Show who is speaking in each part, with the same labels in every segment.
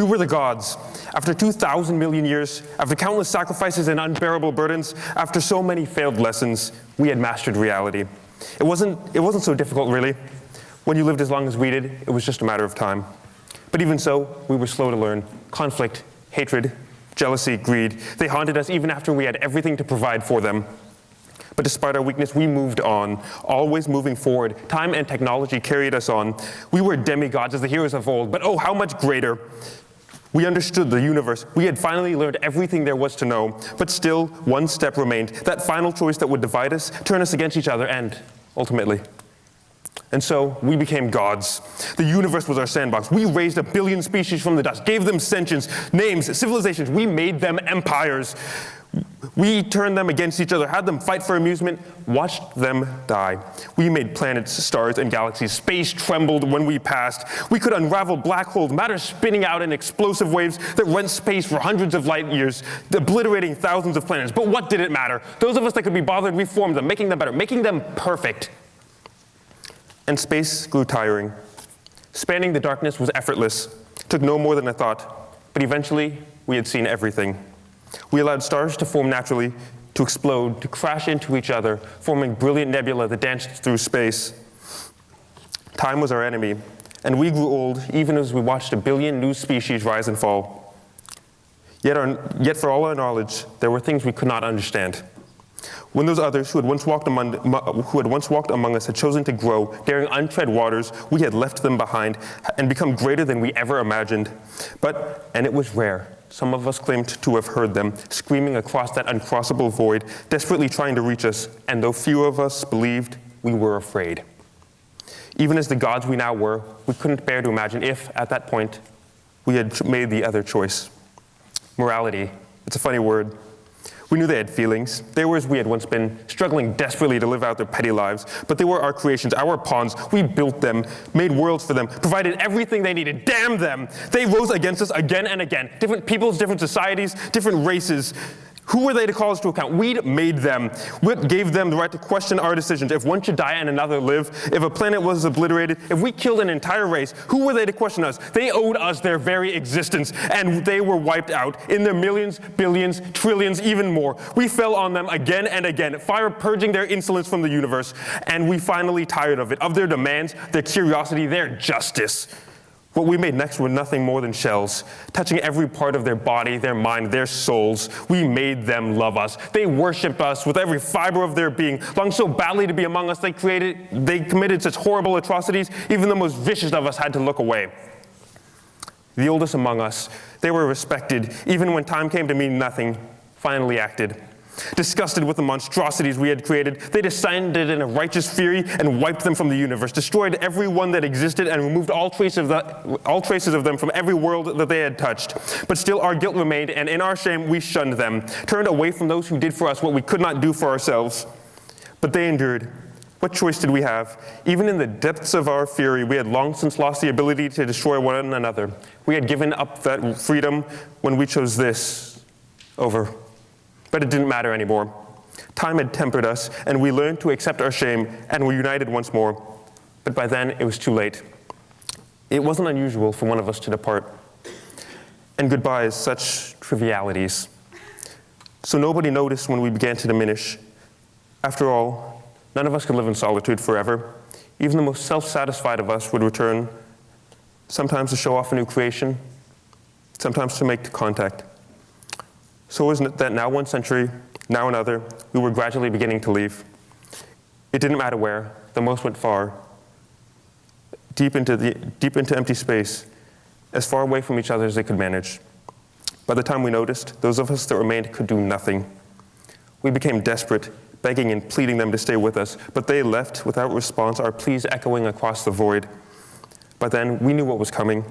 Speaker 1: We were the gods. After 2,000 million years, after countless sacrifices and unbearable burdens, after so many failed lessons, we had mastered reality. It wasn't so difficult, really. When you lived as long as we did, it was just a matter of time. But even so, we were slow to learn. Conflict, hatred, jealousy, greed, they haunted us even after we had everything to provide for them. But despite our weakness, we moved on, always moving forward. Time and technology carried us on. We were demigods as the heroes of old, but oh, how much greater. We understood the universe. We had finally learned everything there was to know, but still, one step remained. That final choice that would divide us, turn us against each other, and ultimately. And so, we became gods. The universe was our sandbox. We raised 1 billion species from the dust, gave them sentience, names, civilizations. We made them empires. We turned them against each other, had them fight for amusement, watched them die. We made planets, stars, and galaxies. Space trembled when we passed. We could unravel black holes, matter spinning out in explosive waves that rent space for hundreds of light years, obliterating thousands of planets. But what did it matter? Those of us that could be bothered, we formed them, making them better, making them perfect. And space grew tiring. Spanning the darkness was effortless. It took no more than a thought. But eventually, we had seen everything. We allowed stars to form naturally, to explode, to crash into each other, forming brilliant nebulae that danced through space. Time was our enemy, and we grew old even as we watched 1 billion new species rise and fall. Yet for all our knowledge, there were things we could not understand. When those others who had once walked among us had chosen to grow, daring untread waters, we had left them behind and become greater than we ever imagined. And it was rare. Some of us claimed to have heard them, screaming across that uncrossable void, desperately trying to reach us, and though few of us believed, we were afraid. Even as the gods we now were, we couldn't bear to imagine if, at that point, we had made the other choice. Morality, it's a funny word. We knew they had feelings. They were as we had once been, struggling desperately to live out their petty lives. But they were our creations, our pawns. We built them, made worlds for them, provided everything they needed. Damn them! They rose against us again and again. Different peoples, different societies, different races. Who were they to call us to account? We'd made them. What gave them the right to question our decisions? If one should die and another live, if a planet was obliterated, if we killed an entire race, who were they to question us? They owed us their very existence, and they were wiped out in their millions, billions, trillions, even more. We fell on them again and again, fire purging their insolence from the universe, and we finally tired of it, of their demands, their curiosity, their justice. What we made next were nothing more than shells, touching every part of their body, their mind, their souls. We made them love us. They worshipped us with every fiber of their being. Longed so badly to be among us, they committed such horrible atrocities, even the most vicious of us had to look away. The oldest among us, they were respected, even when time came to mean nothing, finally acted. Disgusted with the monstrosities we had created, they descended in a righteous fury and wiped them from the universe, destroyed every one that existed, and removed all traces of them from every world that they had touched. But still our guilt remained, and in our shame we shunned them, turned away from those who did for us what we could not do for ourselves. But they endured. What choice did we have? Even in the depths of our fury, we had long since lost the ability to destroy one another. We had given up that freedom when we chose this over. But it didn't matter anymore. Time had tempered us, and we learned to accept our shame, and were united once more. But by then, it was too late. It wasn't unusual for one of us to depart. And goodbye is such trivialities. So nobody noticed when we began to diminish. After all, none of us could live in solitude forever. Even the most self-satisfied of us would return, sometimes to show off a new creation, sometimes to make contact. So isn't it that now one century, now another, we were gradually beginning to leave? It didn't matter where, the most went far, deep into empty space, as far away from each other as they could manage. By the time we noticed, those of us that remained could do nothing. We became desperate, begging and pleading them to stay with us, but they left without response, our pleas echoing across the void. By then, we knew what was coming,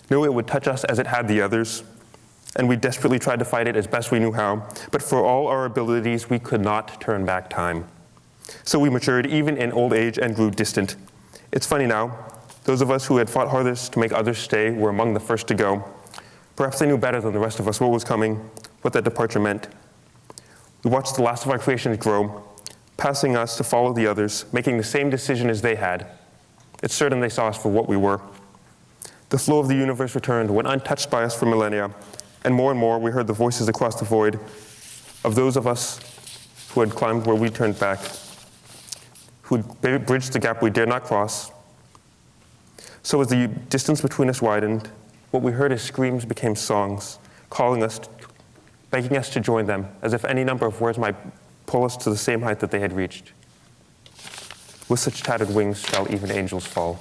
Speaker 1: knew it would touch us as it had the others, and we desperately tried to fight it as best we knew how, but for all our abilities, we could not turn back time. So we matured even in old age and grew distant. It's funny now, those of us who had fought hardest to make others stay were among the first to go. Perhaps they knew better than the rest of us what was coming, what that departure meant. We watched the last of our creations grow, passing us to follow the others, making the same decision as they had. It's certain they saw us for what we were. The flow of the universe returned, went untouched by us for millennia, and more we heard the voices across the void of those of us who had climbed where we turned back, who had bridged the gap we dared not cross. So as the distance between us widened, what we heard as screams became songs, calling us, begging us to join them, as if any number of words might pull us to the same height that they had reached. With such tattered wings shall even angels fall.